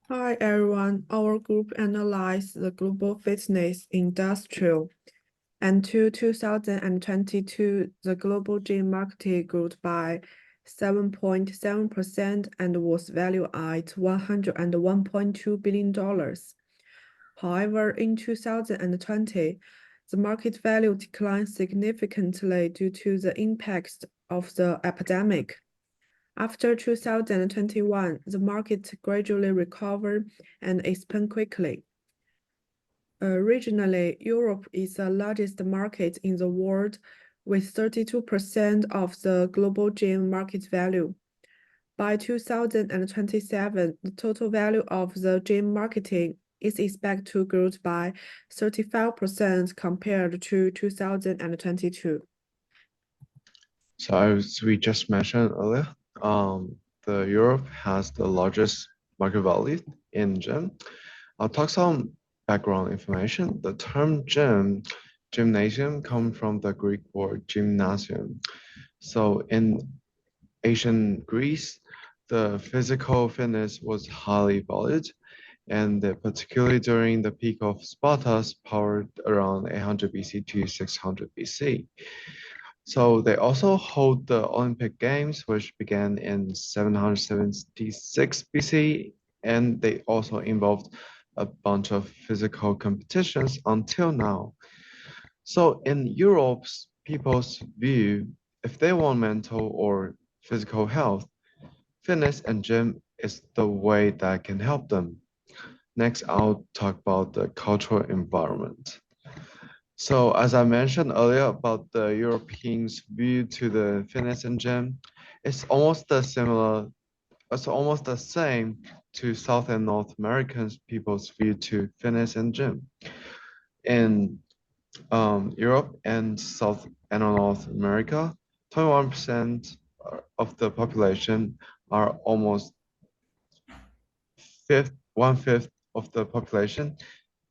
Hi everyone, our group analyzed the global fitness industry. Until 2022, the global gym market grew by 7.7% and was valued at $101.2 billion. However, in 2020, the market value declined significantly due to the impacts of the epidemic. After 2021, the market gradually recovered and expanded quickly. Regionally, Europe is the largest market in the world, with 32% of the global gym market value. By 2027, the total value of the gym marketing is expected to grow by 35% compared to 2022. So as we just mentioned earlier, the Europe has the largest market value in gym. I'll talk some background information. The term gymnasium, comes from the Greek word gymnasium. So in ancient Greece, the physical fitness was highly valued, and particularly during the peak of Sparta's power around 800 BC to 600 BC. So they also hold the Olympic Games, which began in 776 BC, and they also involved a bunch of physical competitions until now. So in Europe's people's view, if they want mental or physical health, fitness and gym is the way that can help them. Next, I'll talk about the cultural environment. So as I mentioned earlier about the Europeans' view to the fitness and gym, it's almost the same to South and North Americans people's view to fitness and gym. In Europe and South and North America, 21% of the population are almost one-fifth of the population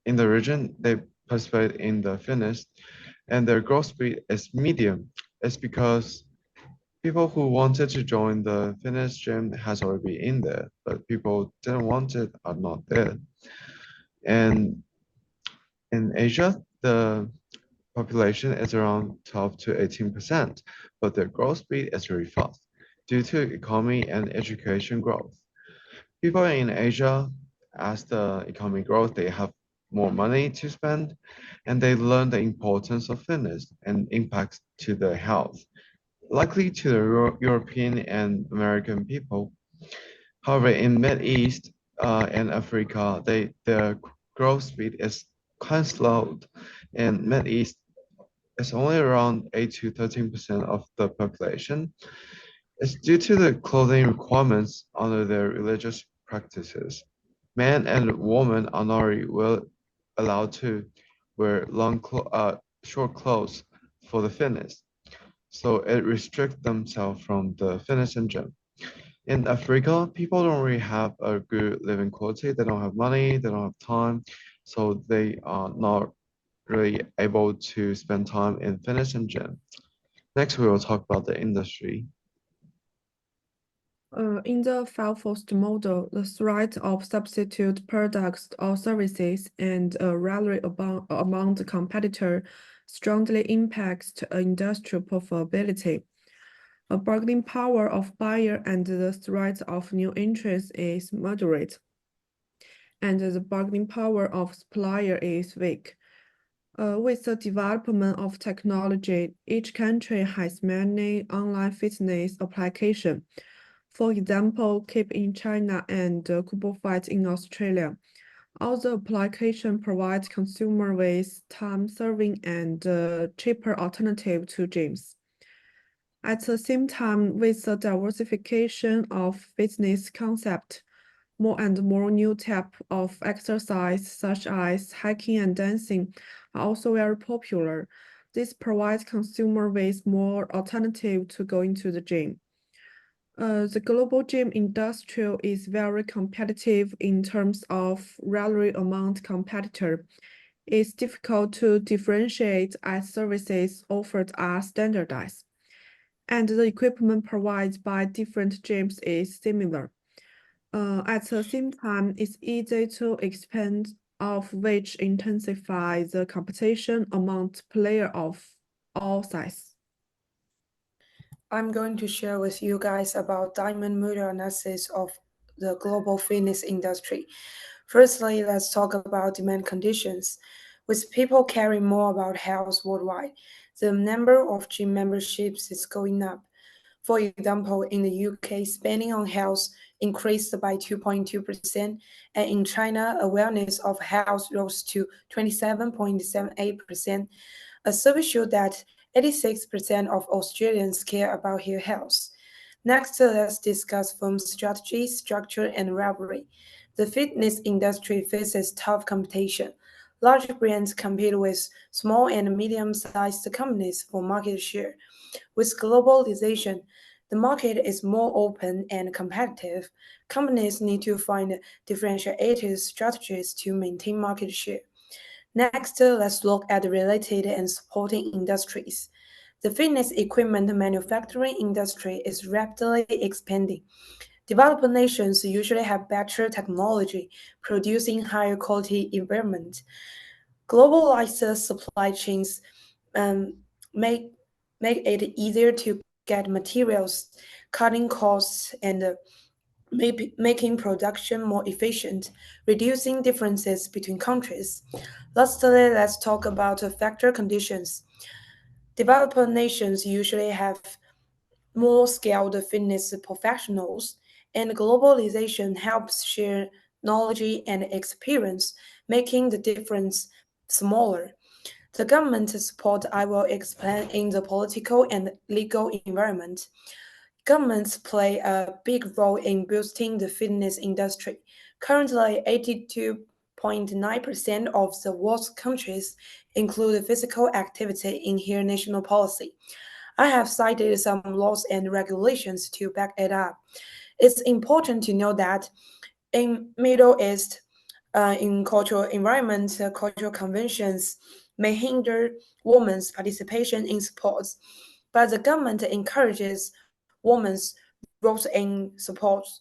in the region. They participate in the fitness, and their growth speed is medium. It's because people who wanted to join the fitness gym has already been in there, but people didn't want it are not there. And in Asia, the population is around 12 to 18%, but their growth speed is very fast due to economy and education growth. People in Asia, as the economy grows, they have more money to spend, and they learn the importance of fitness and impacts to their health, likely to the European and American people. However, in Mid East and Africa, their growth speed is quite slow. In Mid East, it's only around 8 to 13% of the population. It's due to the clothing requirements under their religious practices. Men and women are not allowed to wear short clothes for the fitness, so it restricts themselves from the fitness and gym. In Africa, people don't really have a good living quality. They don't have money, they don't have time, so they are not really able to spend time in fitness and gym. Next, we will talk about the industry. In the file-first model, the threat of substitute products or services and a rally among the competitor strongly impacts industrial profitability. A bargaining power of buyer and the threat of new entrants is moderate, and the bargaining power of supplier is weak. With the development of technology, each country has many online fitness applications. For example, Keep in China and Kubo Fight in Australia. All the applications provide consumer with time-saving and cheaper alternative to gyms. At the same time, with the diversification of fitness concept, more and more new types of exercise, such as hiking and dancing, are also very popular. This provides consumer with more alternative to going to the gym. The global gym industry is very competitive in terms of rally among competitors. It's difficult to differentiate as services offered are standardized, and the equipment provided by different gyms is similar. At the same time, it's easy to expand of which intensify the competition among players of all sizes. I'm going to share with you guys about diamond model analysis of the global fitness industry. Firstly, let's talk about demand conditions. With people caring more about health worldwide, the number of gym memberships is going up. For example, in the UK, spending on health increased by 2.2%, and in China, awareness of health rose to 27.78%. A survey showed that 86% of Australians care about their health. Next, let's discuss firm strategy, structure, and rivalry. The fitness industry faces tough competition. Large brands compete with small and medium-sized companies for market share. With globalization, the market is more open and competitive. Companies need to find differentiated strategies to maintain market share. Next, let's look at the related and supporting industries. The fitness equipment manufacturing industry is rapidly expanding. Developed nations usually have better technology, producing higher quality environment. Globalized supply chains um, make, make it easier to get materials, cutting costs, and making production more efficient, reducing differences between countries. Lastly, let's talk about factor conditions. Developed nations usually have more skilled fitness professionals, and globalization helps share knowledge and experience, making the difference smaller. The government support I will explain in the political and legal environment. Governments play a big role in boosting the fitness industry. Currently, 82.9% of the world's countries include physical activity in their national policy. I have cited some laws and regulations to back it up. It's important to know that in Middle East, in cultural environments, cultural conventions may hinder women's participation in sports, but the government encourages women's roles in sports,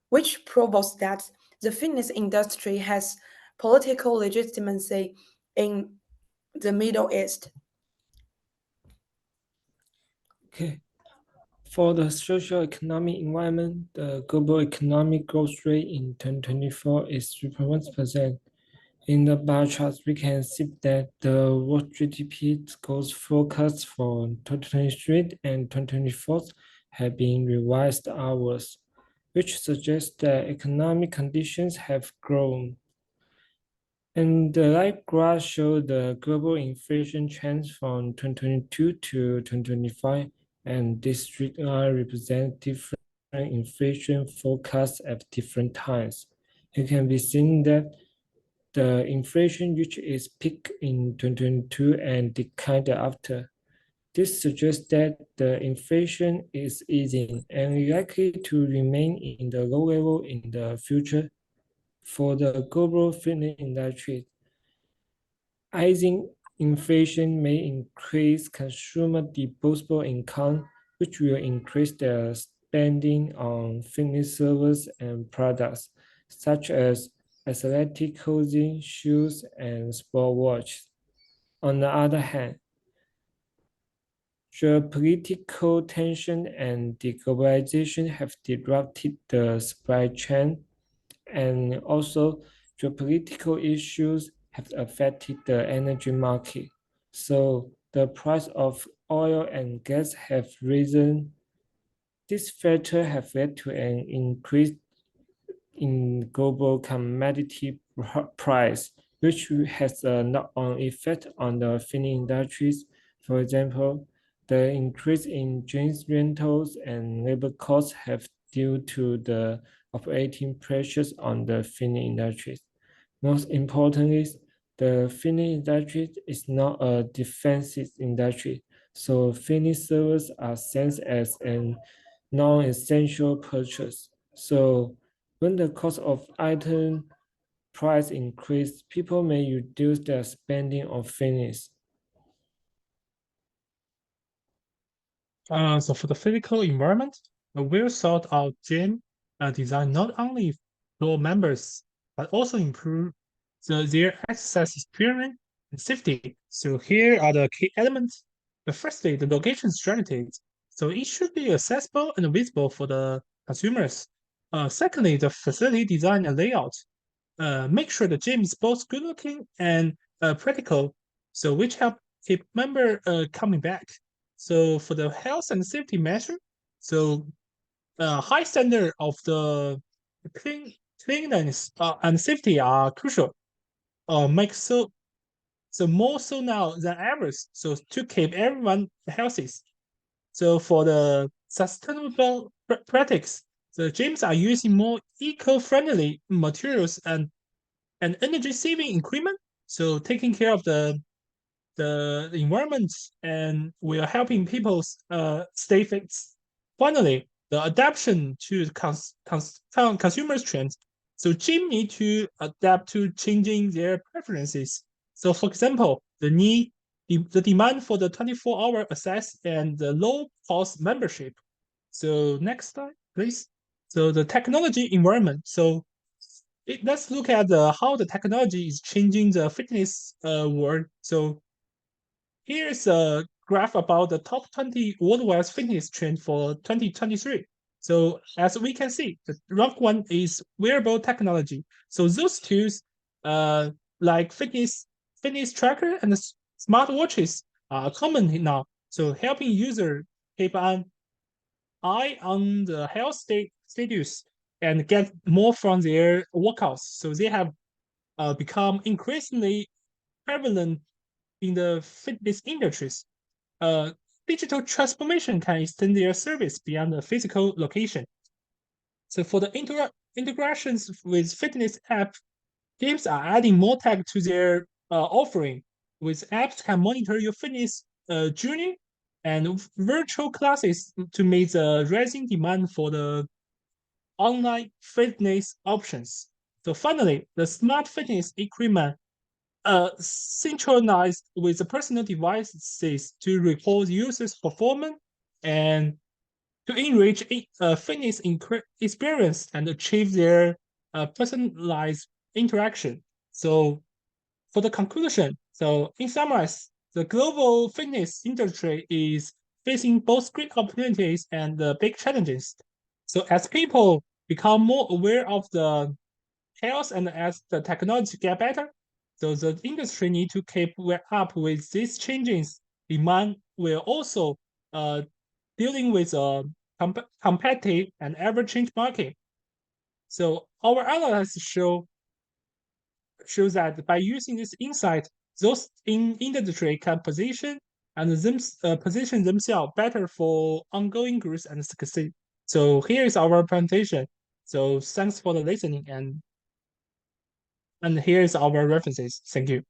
which proves that the fitness industry has political legitimacy in the Middle East. Okay. For the socio-economic environment, the global economic growth rate in 2024 is 3.1%. In the bar charts, we can see that the world GDP growth forecasts for 2023 and 2024 have been revised upwards, which suggests that economic conditions have grown. And the light graph shows the global inflation trends from 2022 to 2025, and this street line represents different inflation forecasts at different times. It can be seen that the inflation reached its peak in 2022 and declined after. This suggests that the inflation is easing and likely to remain in the low level in the future. For the global fitness industry, rising inflation may increase consumer disposable income, which will increase their spending on fitness services and products, such as athletic clothing, shoes, and sport watches. On the other hand, geopolitical tension and deglobalization have disrupted the supply chain, and also geopolitical issues have affected the energy market. So the price of oil and gas have risen. This factor have led to an increase in global commodity price, which has a knock-on effect on the fitness industries. For example, the increase in gyms rentals and labor costs have due to the operating pressures on the fitness industry. Most importantly, the fitness industry is not a defensive industry, so fitness services are seen as an non-essential purchase. So when the cost of item price increase, people may reduce their spending on fitness. So for the physical environment, a well thought out gym designed not only for members but also improve their access experience and safety. So here are the key elements. Firstly, the location strategies. So it should be accessible and visible for the consumers. Secondly, the facility design and layout. Make sure the gym is both good looking and practical, so which help keep member coming back. So for the health and safety measure, so high standard of the cleanliness and safety are crucial. Make so more so now than ever. So to keep everyone healthy. So for the sustainable practice, the gyms are using more eco-friendly materials and energy-saving equipment. So taking care of the environment and we are helping people stay fit. Finally, the adaptation to consumers' trends. So gym need to adapt to changing their preferences. So for example, the demand for the 24-hour access and the low-cost membership. So next slide, please. So the technology environment. So let's look at how the technology is changing the fitness world. So here's a graph about the top 20 worldwide fitness trend for 2023. So as we can see, the rank one is wearable technology. So those tools, like fitness tracker and smart watches are common now. So helping user keep an eye on the health status and get more from their workouts. So they have become increasingly prevalent in the fitness industries. Digital transformation can extend their service beyond the physical location. So for the integrations with fitness app, games are adding more tech to their offering. With apps can monitor your fitness journey and virtual classes to meet the rising demand for the online fitness options. So finally, the smart fitness equipment synchronized with the personal devices to record users' performance and to enrich fitness experience and achieve their personalized interaction. So for the conclusion, so in summarize, the global fitness industry is facing both great opportunities and big challenges. So as people become more aware of the health and as the technology get better, so the industry need to keep up with these changes. Demand will also dealing with a competitive and ever-changing market. So our analysis shows that by using this insight, those in industry can position themselves better for ongoing growth and success. So here is our presentation. So thanks for the listening and here is our references. Thank you.